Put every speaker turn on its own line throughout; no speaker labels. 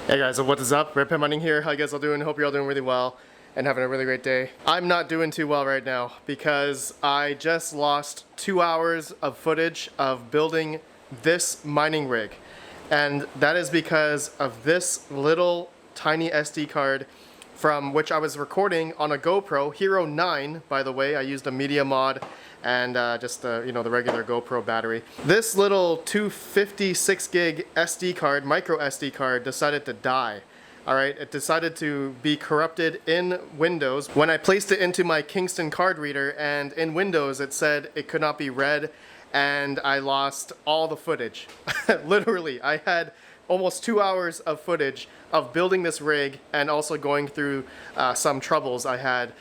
Hey guys, so what is up? RedPandaMining here. How you guys all doing? Hope you're all doing really well and having a really great day. I'm not doing too well right now because I just lost 2 hours of footage of building this mining rig. And that is because of this little tiny SD card from which I was recording on a GoPro Hero 9, by the way. I used a media mod and just the regular GoPro battery. This little 256 gig SD card, micro SD card, decided to die. Alright, it decided to be corrupted in Windows when I placed it into my Kingston card reader, and in Windows it said it could not be read, and I lost all the footage. Literally, I had almost 2 hours of footage of building this rig and also going through some troubles I had,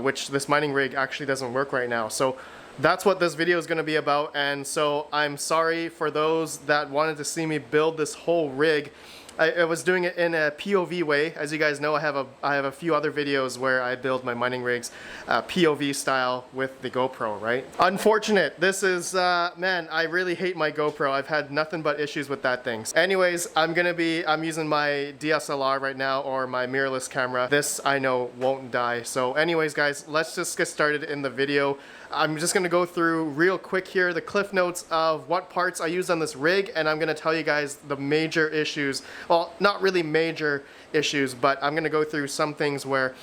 which this mining rig actually doesn't work right now. So that's what this video is going to be about, and so I'm sorry for those that wanted to see me build this whole rig. I was doing it in a POV way. As you guys know, I have a few other videos where I build my mining rigs POV style with the GoPro, right? Unfortunate. This is, man, I really hate my GoPro. I've had nothing but issues with that thing. Anyways, I'm using my DSLR right now, or my mirrorless camera. This, I know, won't die. So anyways, guys, let's just get started in the video. I'm just going to go through real quick here the cliff notes of what parts I used on this rig, and I'm going to tell you guys the major issues. Well, not really major issues, but I'm going to go through some things where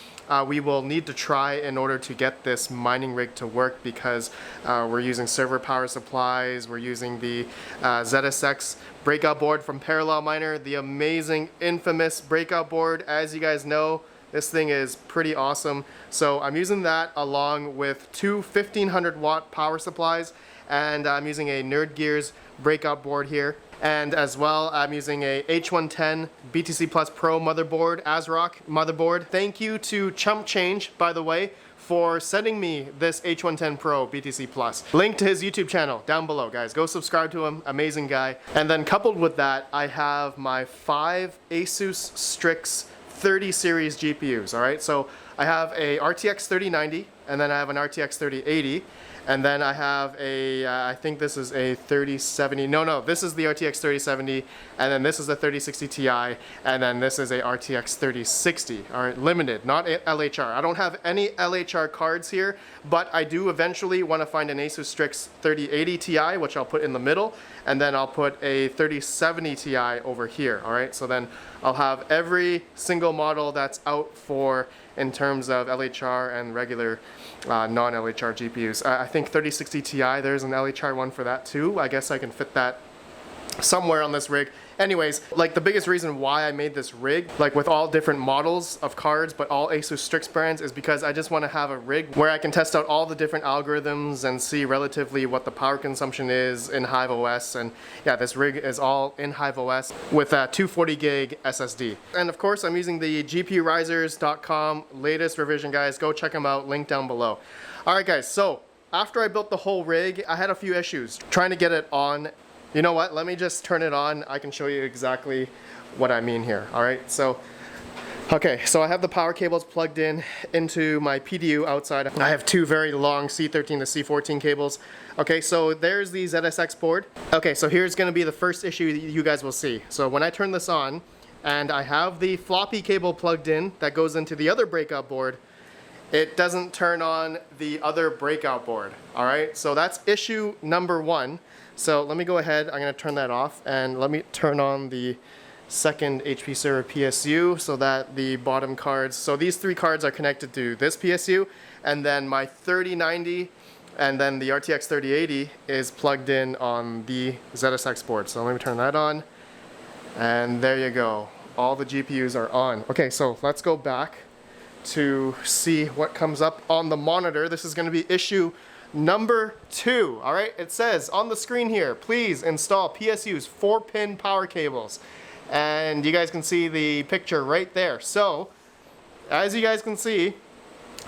we will need to try in order to get this mining rig to work, because we're using server power supplies, we're using the ZSX breakout board from Parallel Miner, the amazing, infamous breakout board. As you guys know, this thing is pretty awesome. So I'm using that along with two 1500 watt power supplies, and I'm using a Nerd Gears breakout board here. And as well, I'm using a H110 BTC Plus Pro motherboard, ASRock motherboard. Thank you to Chump Change, by the way, for sending me this H110 Pro BTC Plus. Link to his YouTube channel down below, guys. Go subscribe to him, amazing guy. And then coupled with that, I have my 5 Asus Strix 30 series GPUs, all right? So I have a RTX 3090, and then I have an RTX 3080, and then I have a, I think this is a 3070, no, this is the RTX 3070, and then this is a 3060 Ti, and then this is a RTX 3060, all right, limited, not LHR. I don't have any LHR cards here, but I do eventually want to find an Asus Strix 3080 Ti, which I'll put in the middle, and then I'll put a 3070 Ti over here, all right? So then I'll have every single model that's out for in terms of LHR and regular non-LHR GPUs. I think 3060 Ti, there's an LHR one for that too. I guess I can fit that somewhere on this rig. Anyways, like the biggest reason why I made this rig, like with all different models of cards, but all Asus Strix brands, is because I just want to have a rig where I can test out all the different algorithms and see relatively what the power consumption is in Hive OS. And yeah, this rig is all in Hive OS with a 240 gig SSD. And of course, I'm using the GPUrisers.com latest revision, guys. Go check them out, link down below. All right, guys, so after I built the whole rig, I had a few issues trying to get it on. You know what, let me just turn it on. I can show you exactly what I mean here, all right? So, okay, so I have the power cables plugged in into my PDU outside. I have two very long C13 to C14 cables. Okay, so there's the ZSX board. Okay, so here's gonna be the first issue that you guys will see. So when I turn this on, and I have the floppy cable plugged in that goes into the other breakout board, it doesn't turn on the other breakout board, all right? So that's issue number one. So let me go ahead, I'm gonna turn that off, and let me turn on the second HP server PSU so that the bottom cards, so these three cards are connected to this PSU, and then my 3090 and then the RTX 3080 is plugged in on the ZSX board. So let me turn that on, and there you go. All the GPUs are on. Okay, so let's go back to see what comes up on the monitor. This is gonna be issue number 2, all right? It says on the screen here, please install PSU's 4-pin power cables. And you guys can see the picture right there. So, as you guys can see,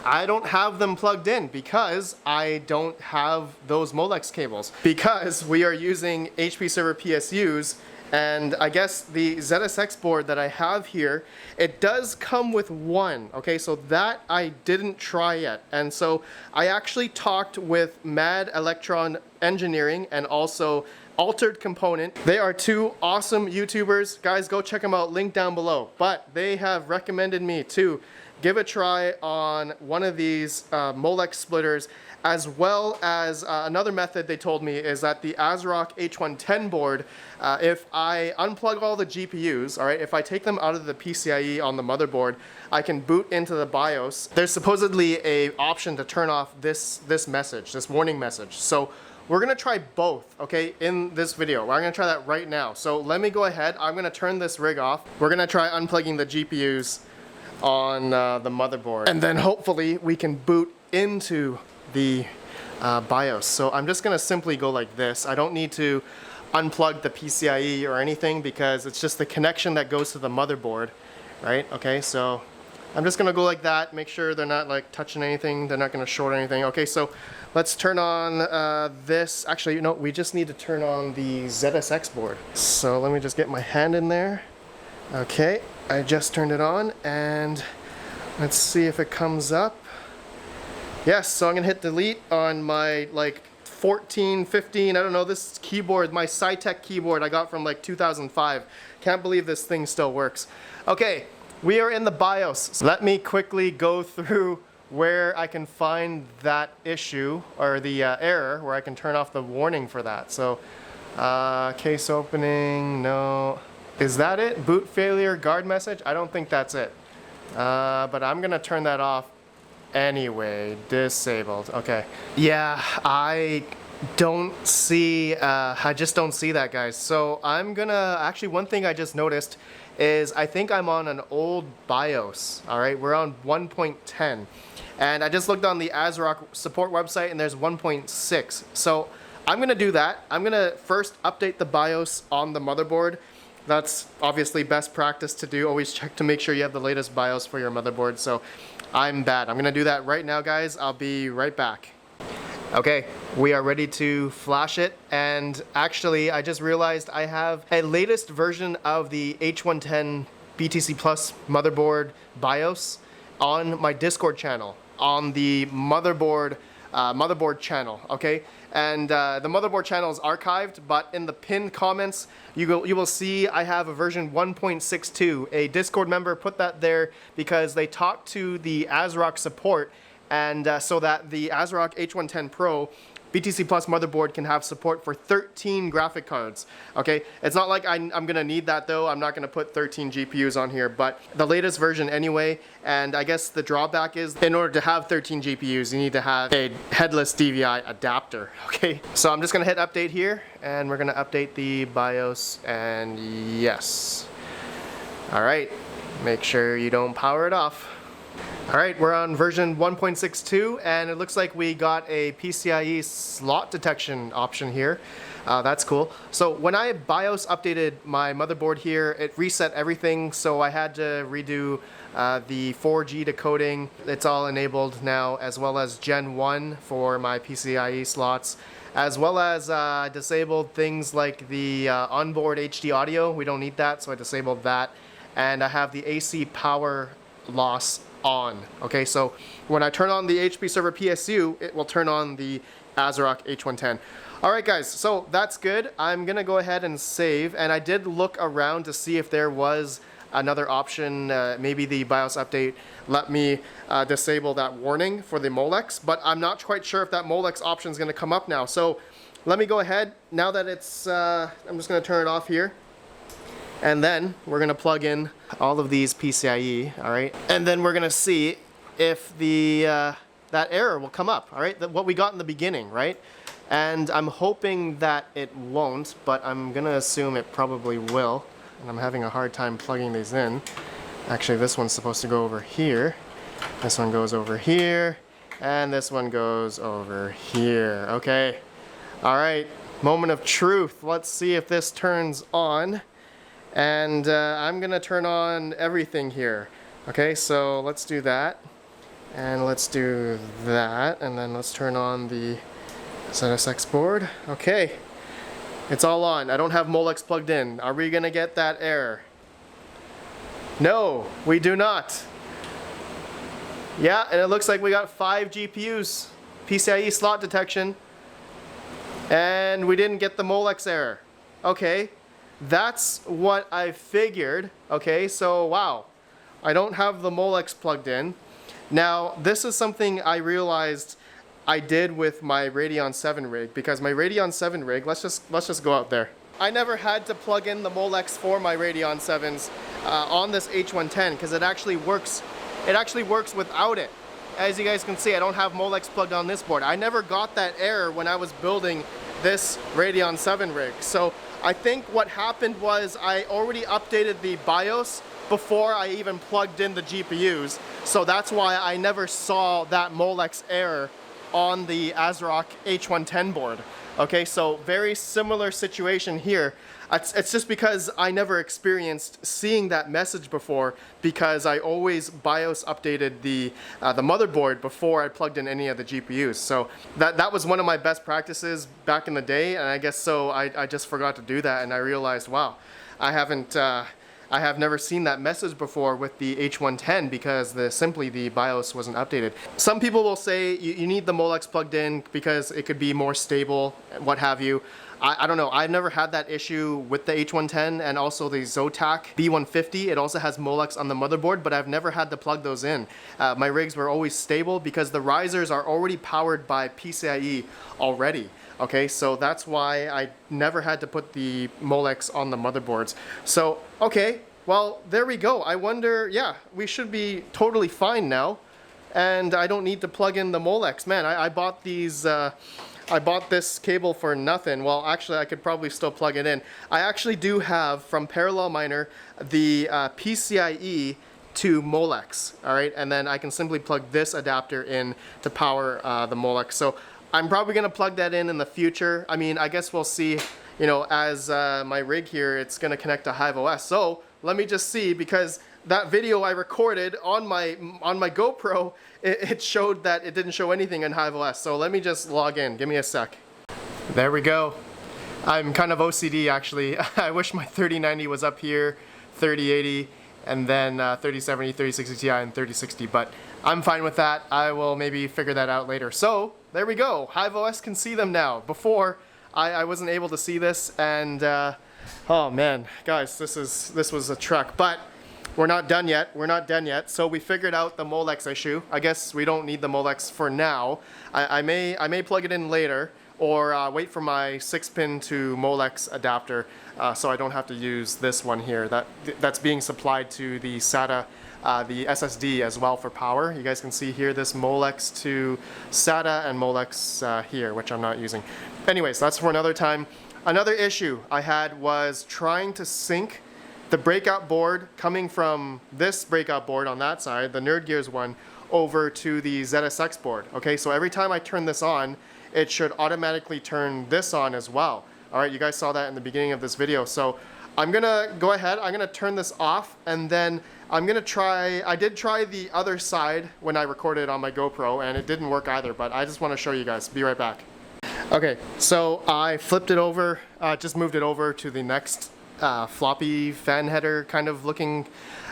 I don't have them plugged in because I don't have those Molex cables, because we are using HP server PSUs. And I guess the ZSX board that I have here, it does come with one, okay? So that I didn't try yet. And so I actually talked with Mad Electron Engineering and also Altered Component. They are two awesome YouTubers. Guys, go check them out, link down below. But they have recommended me to give a try on one of these Molex splitters, as well as another method they told me is that the ASRock H110 board, if I unplug all the GPUs, all right, if I take them out of the PCIe on the motherboard, I can boot into the BIOS. There's supposedly a option to turn off this warning message. So we're gonna try both, okay, in this video. I'm gonna try that right now. So let me go ahead, I'm gonna turn this rig off. We're gonna try unplugging the GPUs on the motherboard, and then hopefully we can boot into the BIOS. So I'm just gonna simply go like this. I don't need to unplug the PCIe or anything because it's just the connection that goes to the motherboard, right? Okay, so I'm just gonna go like that, make sure they're not like touching anything, they're not gonna short anything. Okay, so let's turn on this. Actually, you know, we just need to turn on the ZSX board. So let me just get my hand in there. Okay, I just turned it on, and let's see if it comes up. Yes, so I'm gonna hit delete on my like 14, 15, I don't know, this keyboard, my Cytec keyboard I got from like 2005. Can't believe this thing still works. Okay, we are in the BIOS. So let me quickly go through where I can find that issue, or the error, where I can turn off the warning for that. So, case opening, no. Is that it? Boot failure, guard message? I don't think that's it. But I'm gonna turn that off anyway. Disabled, okay. Yeah, I don't see, I just don't see that, guys. So I'm gonna, actually one thing I just noticed is I think I'm on an old BIOS, all right? We're on 1.10. And I just looked on the ASRock support website and there's 1.6. So I'm gonna do that. I'm gonna first update the BIOS on the motherboard. That's obviously best practice to do. Always check to make sure you have the latest BIOS for your motherboard. So I'm bad. I'm gonna do that right now, guys. I'll be right back. Okay, we are ready to flash it, and actually I just realized I have a latest version of the H110 BTC Plus motherboard BIOS on my Discord channel, on the motherboard channel, okay? And the motherboard channel is archived, but in the pinned comments, you will see I have a version 1.62. A Discord member put that there because they talked to the ASRock support, and so that the ASRock H110 Pro BTC Plus motherboard can have support for 13 graphic cards, okay? It's not like I'm gonna need that though. I'm not gonna put 13 GPUs on here, but the latest version anyway, and I guess the drawback is in order to have 13 GPUs, you need to have a headless DVI adapter, okay? So I'm just gonna hit update here, and we're gonna update the BIOS, and yes. All right, make sure you don't power it off. All right, we're on version 1.62, and it looks like we got a PCIe slot detection option here. That's cool. So when I BIOS updated my motherboard here, it reset everything, so I had to redo the 4G decoding. It's all enabled now, as well as Gen 1 for my PCIe slots, as well as disabled things like the onboard HD audio. We don't need that, so I disabled that. And I have the AC power loss on. Okay, so when I turn on the HP server PSU, it will turn on the ASRock H110. All right, guys, so that's good. I'm gonna go ahead and save, and I did look around to see if there was another option. Maybe the BIOS update let me disable that warning for the Molex, but I'm not quite sure if that Molex option is gonna come up now. So let me go ahead, now that it's, I'm just gonna turn it off here. And then we're gonna plug in all of these PCIe, all right? And then we're gonna see if the that error will come up, all right? What we got in the beginning, right? And I'm hoping that it won't, but I'm gonna assume it probably will. And I'm having a hard time plugging these in. Actually, this one's supposed to go over here. This one goes over here, and this one goes over here, okay? All right, moment of truth. Let's see if this turns on. And I'm gonna turn on everything here. Okay, so let's do that. And let's do that. And then let's turn on the ZSX board. Okay, it's all on. I don't have Molex plugged in. Are we gonna get that error? No, we do not. Yeah, and it looks like we got 5 GPUs. PCIe slot detection. And we didn't get the Molex error. Okay, that's what I figured. Okay, so wow, I don't have the Molex plugged in. Now, this is something I realized I did with my Radeon 7 rig, because my Radeon 7 rig, let's just go out there. I never had to plug in the Molex for my Radeon 7s on this H110, because it actually works without it. As you guys can see, I don't have Molex plugged on this board. I never got that error when I was building this Radeon 7 rig. So I think what happened was I already updated the BIOS before I even plugged in the GPUs. So that's why I never saw that Molex error on the ASRock H110 board. Okay, so very similar situation here. It's just because I never experienced seeing that message before, because I always BIOS updated the motherboard before I plugged in any of the GPUs. So that was one of my best practices back in the day, and I guess so I just forgot to do that, and I realized, wow, I have never seen that message before with the H110, because simply the BIOS wasn't updated. Some people will say you need the Molex plugged in because it could be more stable, what have you. I don't know, I've never had that issue with the H110, and also the Zotac B150. It also has Molex on the motherboard, but I've never had to plug those in. My rigs were always stable because the risers are already powered by PCIe already. Okay, so that's why I never had to put the Molex on the motherboards. So, okay, well, there we go. I wonder, yeah, we should be totally fine now, and I don't need to plug in the Molex. Man, I bought these, I bought this cable for nothing. Well, actually, I could probably still plug it in. I actually do have, from RedPandaMining, the PCIe to Molex, all right? And then I can simply plug this adapter in to power the Molex. So I'm probably gonna plug that in the future. I mean, I guess we'll see, you know, as my rig here, it's gonna connect to HiveOS. So let me just see, because that video I recorded on my GoPro, it showed that it didn't show anything in HiveOS. So let me just log in, give me a sec. There we go. I'm kind of OCD actually. I wish my 3090 was up here, 3080, and then 3070, 3060 Ti, and 3060, but I'm fine with that. I will maybe figure that out later. So there we go. HiveOS can see them now. Before, I wasn't able to see this, and oh man, guys, this was a trek. But we're not done yet. We're not done yet. So we figured out the Molex issue. I guess we don't need the Molex for now. I may plug it in later, or wait for my 6-pin to Molex adapter, so I don't have to use this one here. That's being supplied to the SATA, the SSD as well for power. You guys can see here this Molex to SATA and Molex here, which I'm not using. Anyways, that's for another time. Another issue I had was trying to sync the breakout board coming from this breakout board on that side, the Nerd Gears one, over to the ZSX board. Okay, so every time I turn this on, it should automatically turn this on as well. All right, you guys saw that in the beginning of this video. So I'm gonna go ahead, I'm gonna turn this off, and then I'm gonna try, I did try the other side when I recorded on my GoPro, and it didn't work either, but I just wanna show you guys. Be right back. Okay, so I flipped it over, just moved it over to the next floppy fan header kind of looking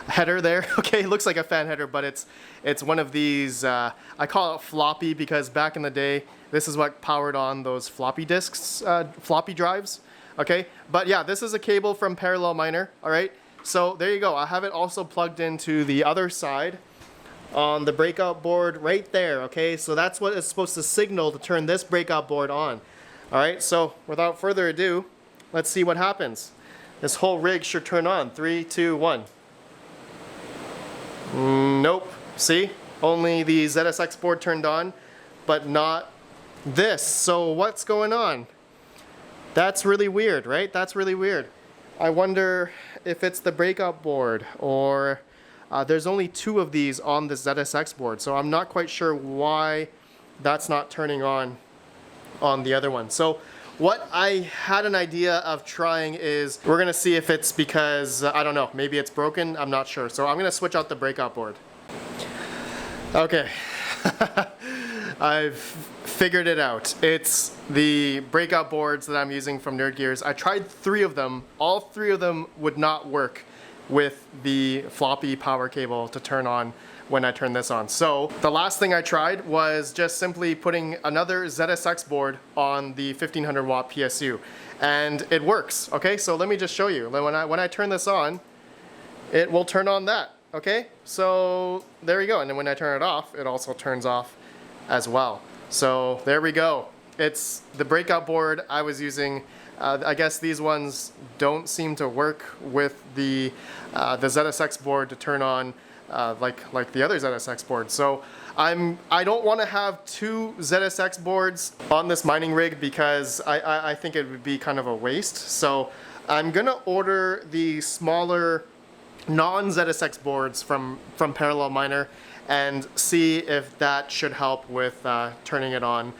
header there. Okay, it looks like a fan header, but it's one of these, I call it floppy because back in the day, this is what powered on those floppy disks, floppy drives. Okay, but yeah, this is a cable from RedPandaMining. All right, so there you go. I have it also plugged into the other side on the breakout board right there. Okay, so that's what is supposed to signal to turn this breakout board on. All right, so without further ado, let's see what happens. This whole rig should turn on. 3, 2, 1. Nope. See? Only the ZSX board turned on, but not this. So what's going on? That's really weird, right? That's really weird. I wonder if it's the breakout board, or there's only 2 of these on the ZSX board, so I'm not quite sure why that's not turning on the other one. So what I had an idea of trying is, we're gonna see if it's because, I don't know, maybe it's broken, I'm not sure. So I'm gonna switch out the breakout board. Okay, I've figured it out. It's the breakout boards that I'm using from Nerd Gears. I tried 3 of them, all 3 of them would not work with the floppy power cable to turn on when I turn this on. So the last thing I tried was just simply putting another ZSX board on the 1500 watt PSU, and it works. Okay, so let me just show you. When I turn this on, it will turn on that. Okay, so there you go. And then when I turn it off, it also turns off as well. So there we go. It's the breakout board I was using. I guess these ones don't seem to work with the ZSX board to turn on like the other ZSX board. So I don't want to have two ZSX boards on this mining rig because I think it would be kind of a waste. So I'm gonna order the smaller non-ZSX boards from Parallel Miner and see if that should help with turning it on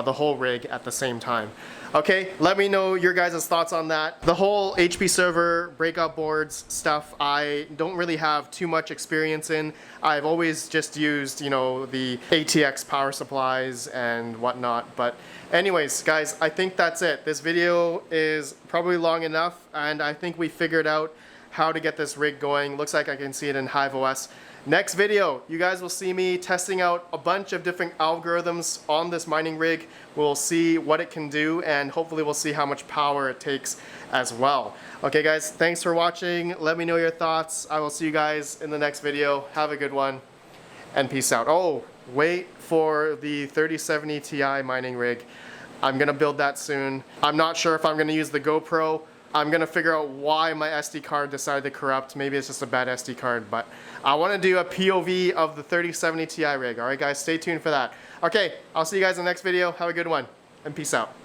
the whole rig at the same time. Okay, let me know your guys' thoughts on that. The whole HP server breakout boards stuff, I don't really have too much experience in. I've always just used, you know, the ATX power supplies and whatnot. But anyways, guys, I think that's it. This video is probably long enough, and I think we figured out how to get this rig going. Looks like I can see it in HiveOS. Next video, you guys will see me testing out a bunch of different algorithms on this mining rig. We'll see what it can do, and hopefully we'll see how much power it takes as well. Okay guys, thanks for watching. Let me know your thoughts. I will see you guys in the next video. Have a good one, and peace out. Oh, wait for the 3070 Ti mining rig. I'm gonna build that soon. I'm not sure if I'm gonna use the GoPro. I'm gonna figure out why my SD card decided to corrupt. Maybe it's just a bad SD card, but I wanna do a POV of the 3070 Ti rig. All right guys, stay tuned for that. Okay, I'll see you guys in the next video. Have a good one, and peace out.